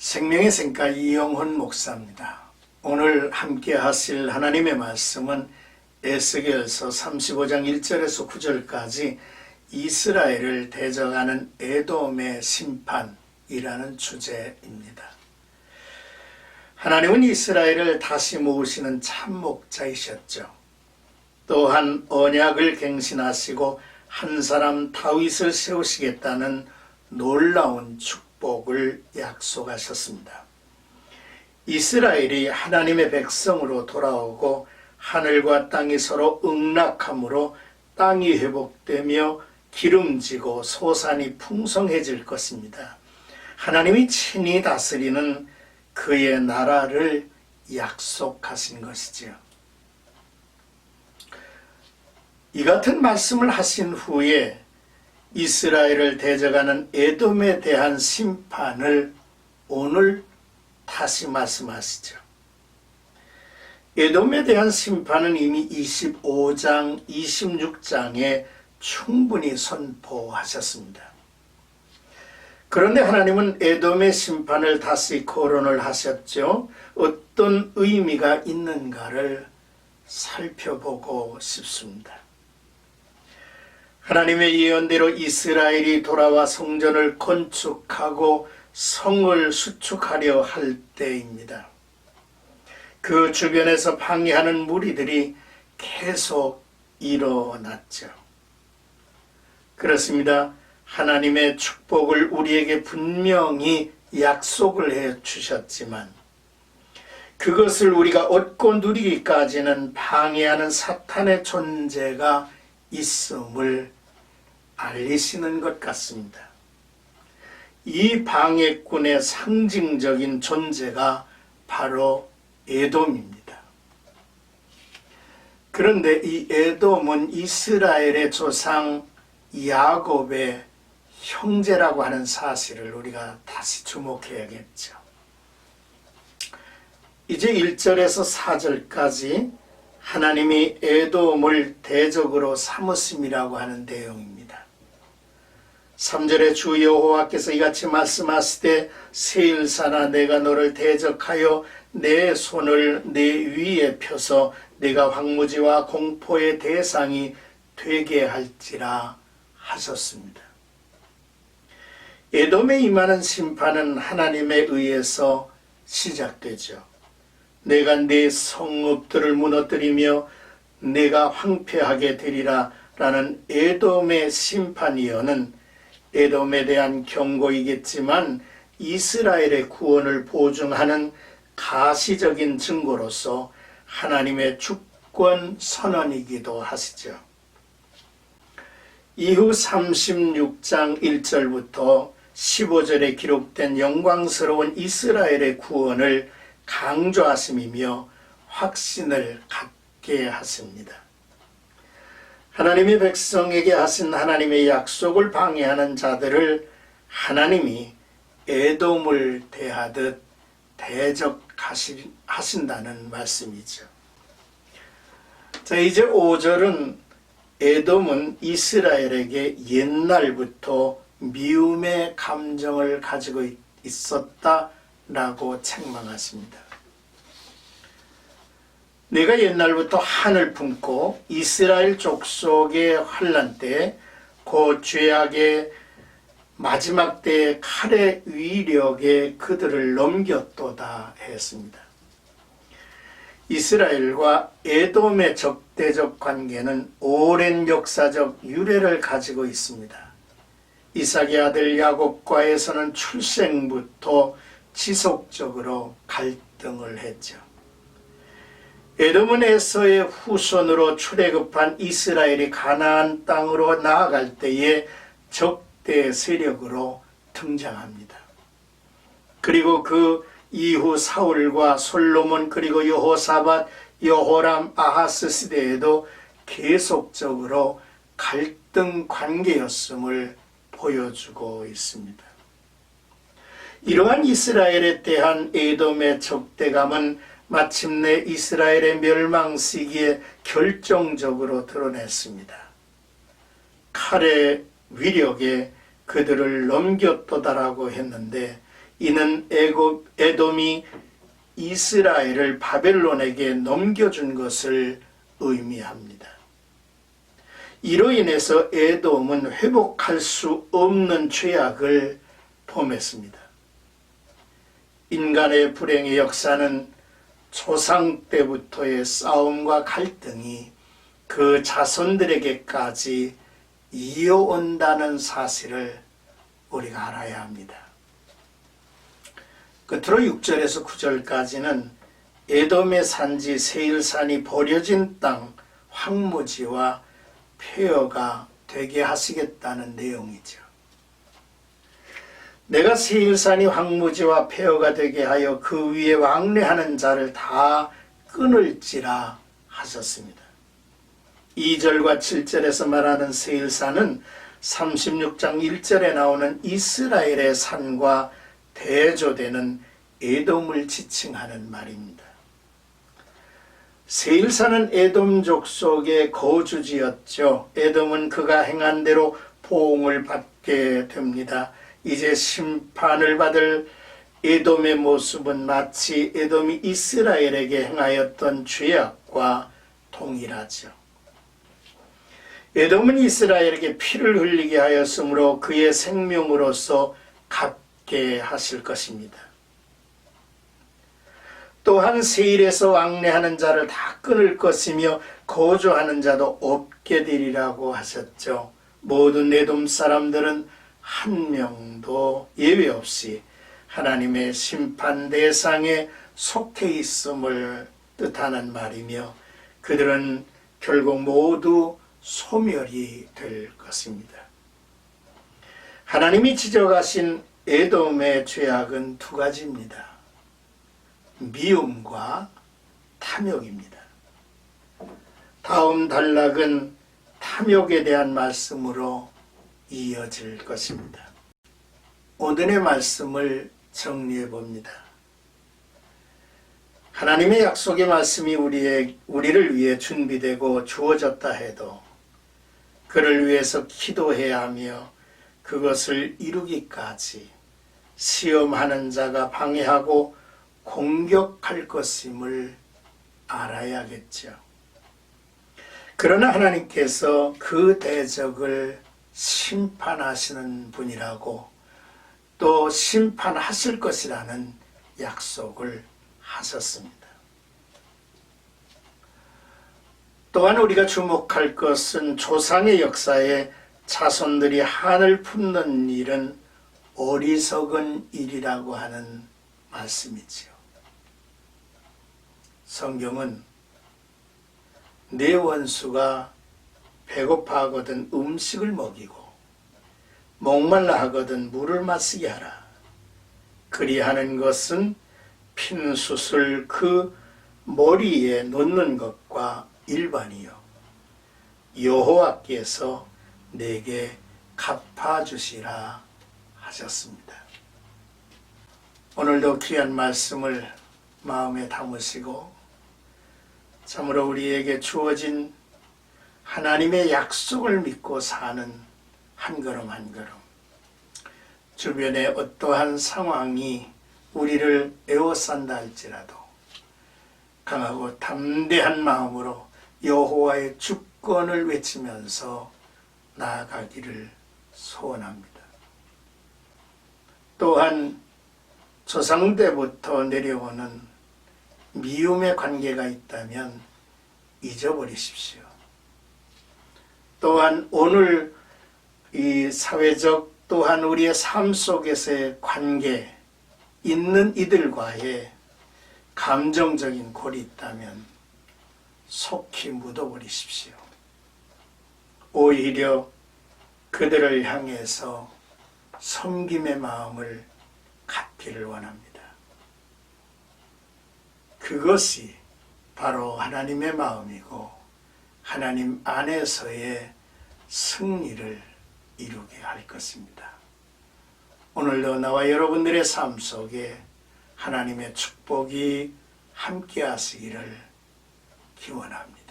생명의 샘가 이영훈 목사입니다. 오늘 함께 하실 하나님의 말씀은 에스겔서 35장 1절에서 9절까지 이스라엘을 대적하는 에돔의 심판이라는 주제입니다. 하나님은 이스라엘을 다시 모으시는 참 목자이셨죠. 또한 언약을 갱신하시고 한 사람 다윗을 세우시겠다는 놀라운 축복을 약속하셨습니다. 이스라엘이 하나님의 백성으로 돌아오고 하늘과 땅이 서로 응락함으로 땅이 회복되며 기름지고 소산이 풍성해질 것입니다. 하나님이 친히 다스리는 그의 나라를 약속하신 것이지요. 이 같은 말씀을 하신 후에 이스라엘을 대적하는 에돔에 대한 심판을 오늘 다시 말씀하시죠. 에돔에 대한 심판은 이미 25장, 26장에 충분히 선포하셨습니다. 그런데 하나님은 에돔의 심판을 다시 거론을 하셨죠. 어떤 의미가 있는가를 살펴보고 싶습니다. 하나님의 예언대로 이스라엘이 돌아와 성전을 건축하고 성을 수축하려 할 때입니다. 그 주변에서 방해하는 무리들이 계속 일어났죠. 그렇습니다. 하나님의 축복을 우리에게 분명히 약속을 해 주셨지만 그것을 우리가 얻고 누리기까지는 방해하는 사탄의 존재가 있음을 알리시는 것 같습니다. 이 방해꾼의 상징적인 존재가 바로 에돔입니다. 그런데 이 에돔은 이스라엘의 조상 야곱의 형제라고 하는 사실을 우리가 다시 주목해야겠죠. 이제 1절에서 4절까지 하나님이 에돔을 대적으로 삼으심이라고 하는 내용입니다. 3절에 주 여호와께서 이같이 말씀하시되 세일사나 내가 너를 대적하여 내 손을 내 위에 펴서 내가 황무지와 공포의 대상이 되게 할지라 하셨습니다. 에돔에 임하는 심판은 하나님에 의해서 시작되죠. 내가 네 성읍들을 무너뜨리며 내가 황폐하게 되리라 라는 에돔의 심판이여는 에돔에 대한 경고이겠지만 이스라엘의 구원을 보증하는 가시적인 증거로서 하나님의 주권 선언이기도 하시죠. 이후 36장 1절부터 15절에 기록된 영광스러운 이스라엘의 구원을 강조하심이며 확신을 갖게 하십니다. 하나님의 백성에게 하신 하나님의 약속을 방해하는 자들을 하나님이 에돔을 대하듯 대적하신다는 말씀이죠. 자, 이제 5절은 에돔은 이스라엘에게 옛날부터 미움의 감정을 가지고 있었다라고 책망하십니다. 내가 옛날부터 한을 품고 이스라엘 족속의 환난 때 그 죄악의 마지막 때의 칼의 위력에 그들을 넘겼도다 했습니다. 이스라엘과 에돔의 적대적 관계는 오랜 역사적 유래를 가지고 있습니다. 이삭의 아들 야곱과에서는 출생부터 지속적으로 갈등을 했죠. 에돔은 에서의 후손으로 출애굽한 이스라엘이 가나안 땅으로 나아갈 때에 적대 세력으로 등장합니다. 그리고 그 이후 사울과 솔로몬 그리고 여호사밧, 여호람, 아하스 시대에도 계속적으로 갈등 관계였음을 보여주고 있습니다. 이러한 이스라엘에 대한 에돔의 적대감은 마침내 이스라엘의 멸망 시기에 결정적으로 드러냈습니다. 칼의 위력에 그들을 넘겼도다라고 했는데 이는 에돔이 이스라엘을 바벨론에게 넘겨준 것을 의미합니다. 이로 인해서 에돔은 회복할 수 없는 죄악을 범했습니다. 인간의 불행의 역사는 조상 때부터의 싸움과 갈등이 그 자손들에게까지 이어온다는 사실을 우리가 알아야 합니다. 끝으로 6절에서 9절까지는 에돔의 산지 세일산이 버려진 땅 황무지와 폐허가 되게 하시겠다는 내용이죠. 내가 세일산이 황무지와 폐허가 되게 하여 그 위에 왕래하는 자를 다 끊을지라 하셨습니다. 2절과 7절에서 말하는 세일산은 36장 1절에 나오는 이스라엘의 산과 대조되는 에돔을 지칭하는 말입니다. 세일산은 에돔 족속의 거주지였죠. 에돔은 그가 행한 대로 보응을 받게 됩니다. 이제 심판을 받을 에돔의 모습은 마치 에돔이 이스라엘에게 행하였던 죄악과 동일하죠. 에돔은 이스라엘에게 피를 흘리게 하였으므로 그의 생명으로서 갚게 하실 것입니다. 또한 세일에서 왕래하는 자를 다 끊을 것이며 거주하는 자도 없게 되리라고 하셨죠. 모든 에돔 사람들은 한 명도 예외 없이 하나님의 심판 대상에 속해 있음을 뜻하는 말이며 그들은 결국 모두 소멸이 될 것입니다. 하나님이 지적하신 에돔의 죄악은 두 가지입니다. 미움과 탐욕입니다. 다음 단락은 탐욕에 대한 말씀으로 이어질 것입니다. 오늘의 말씀을 정리해 봅니다. 하나님의 약속의 말씀이 우리를 위해 준비되고 주어졌다 해도 그를 위해서 기도해야 하며 그것을 이루기까지 시험하는 자가 방해하고 공격할 것임을 알아야겠죠. 그러나 하나님께서 그 대적을 심판하시는 분이라고 또 심판하실 것이라는 약속을 하셨습니다. 또한 우리가 주목할 것은 조상의 역사에 자손들이 한을 품는 일은 어리석은 일이라고 하는 말씀이지요. 성경은 내 원수가 배고파하거든 음식을 먹이고 목말라 하거든 물을 마시게 하라. 그리하는 것은 핀 숯을 그 머리에 놓는 것과 일반이요 여호와께서 내게 갚아주시라 하셨습니다. 오늘도 귀한 말씀을 마음에 담으시고 참으로 우리에게 주어진 하나님의 약속을 믿고 사는 한 걸음 한 걸음, 주변의 어떠한 상황이 우리를 에워싼다 할지라도 강하고 담대한 마음으로 여호와의 주권을 외치면서 나아가기를 소원합니다. 또한 조상 때부터 내려오는 미움의 관계가 있다면 잊어버리십시오. 또한 오늘 이 사회적 또한 우리의 삶 속에서의 관계 있는 이들과의 감정적인 골이 있다면 속히 묻어버리십시오. 오히려 그들을 향해서 섬김의 마음을 갖기를 원합니다. 그것이 바로 하나님의 마음이고 하나님 안에서의 승리를 이루게 할 것입니다. 오늘도 나와 여러분들의 삶 속에 하나님의 축복이 함께 하시기를 기원합니다.